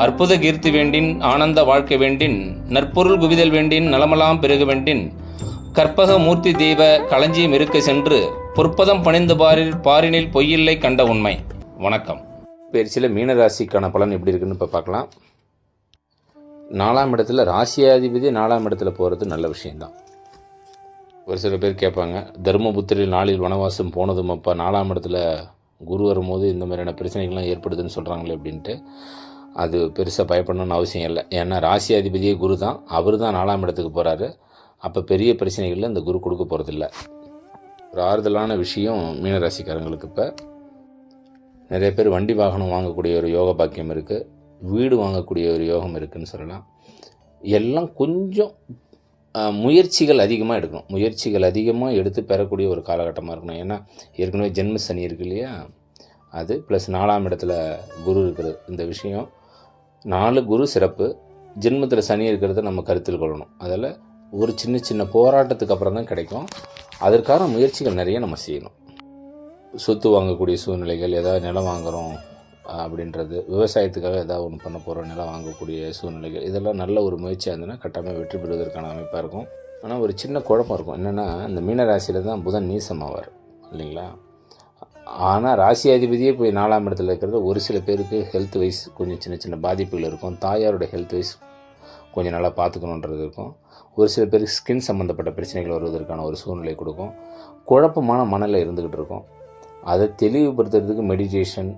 அற்புத கீர்த்தி வேண்டின் ஆனந்த வாழ்க்கை வேண்டின் நற்பொருள் குவிதல் வேண்டின் நலமெல்லாம் பெருக வேண்டின் கற்பக மூர்த்தி தெய்வ களஞ்சியம் இருக்க சென்று பொற்பதம் பணிந்து பாரினில் பொய்யில்லை கண்ட உண்மை. வணக்கம். பயிற்சியில் மீனராசிக்கான பலன் எப்படி இருக்குன்னு இப்போ பார்க்கலாம். 4ஆம் இடத்துல ராசியாதிபதி 4ஆம் இடத்துல போகிறது நல்ல விஷயம்தான். ஒரு சில பேர் கேட்பாங்க, தர்மபுத்திரில் 4 வனவாசம் போனதும் அப்போ 4ஆம் இடத்துல குரு வரும்போது இந்த மாதிரியான பிரச்சனைகள்லாம் ஏற்படுதுன்னு சொல்கிறாங்களே அப்படின்ட்டு. அது பெருசாக பயப்படணும்னு அவசியம் இல்லை. ஏன்னா ராசியாதிபதியே குரு தான், அவர் தான் 4ஆம் இடத்துக்கு போகிறாரு. அப்போ பெரிய பிரச்சனைகளில் இந்த குரு கொடுக்க போகிறதில்ல. ஒரு ஆறுதலான விஷயம் மீனராசிக்காரங்களுக்கு. இப்போ நிறைய பேர் வண்டி வாகனம் வாங்கக்கூடிய ஒரு யோக பாக்கியம் இருக்குது, வீடு வாங்கக்கூடிய ஒரு யோகம் இருக்குதுன்னு சொல்லலாம். எல்லாம் கொஞ்சம் முயற்சிகள் அதிகமாக எடுக்கணும். முயற்சிகள் அதிகமாக எடுத்து பெறக்கூடிய ஒரு காலகட்டமாக இருக்கணும். ஏன்னா ஏற்கனவே ஜென்ம சனி இருக்கு இல்லையா, அது ப்ளஸ் 4ஆம் இடத்துல குரு இருக்கிறது. இந்த விஷயம் 4 குரு சிறப்பு, ஜென்மத்தில் சனி இருக்கிறத நம்ம கருத்தில் கொள்ளணும். அதில் ஒரு சின்ன சின்ன போராட்டத்துக்கு அப்புறம் தான் கிடைக்கும். அதற்கான முயற்சிகள் நிறைய நம்ம செய்யணும். சொத்து வாங்கக்கூடிய சூழ்நிலைகள், ஏதாவது நிலம் வாங்குகிறோம் அப்படின்றது, விவசாயத்துக்காக ஏதாவது ஒன்று பண்ண போகிறோம், நிலம் வாங்கக்கூடிய சூழ்நிலைகள், இதெல்லாம் நல்ல ஒரு முயற்சியாக இருந்ததுன்னா கட்டாயமாக வெற்றி பெறுவதற்கான அமைப்பாக இருக்கும். ஆனால் ஒரு சின்ன குழப்பம் இருக்கும். என்னென்னா, இந்த மீனராசியில் தான் புதன் நீசமாவார் இல்லைங்களா. ஆனால் ராசியாதிபதியே போய் 4ஆம் இடத்துல இருக்கிறது ஒரு சில பேருக்கு ஹெல்த் வைஸ் கொஞ்சம் சின்ன சின்ன பாதிப்புகள் இருக்கும். தாயாரோட ஹெல்த் வைஸ் கொஞ்சம் நல்லா பார்த்துக்கணுன்றது இருக்கும். ஒரு சில பேருக்கு ஸ்கின் சம்மந்தப்பட்ட பிரச்சனைகள் வருவதற்கான ஒரு சூழ்நிலை கொடுக்கும். குழப்பமான மனநிலை இருந்துக்கிட்டு இருக்கும். அதை தெளிவுபடுத்துறதுக்கு மெடிடேஷன்,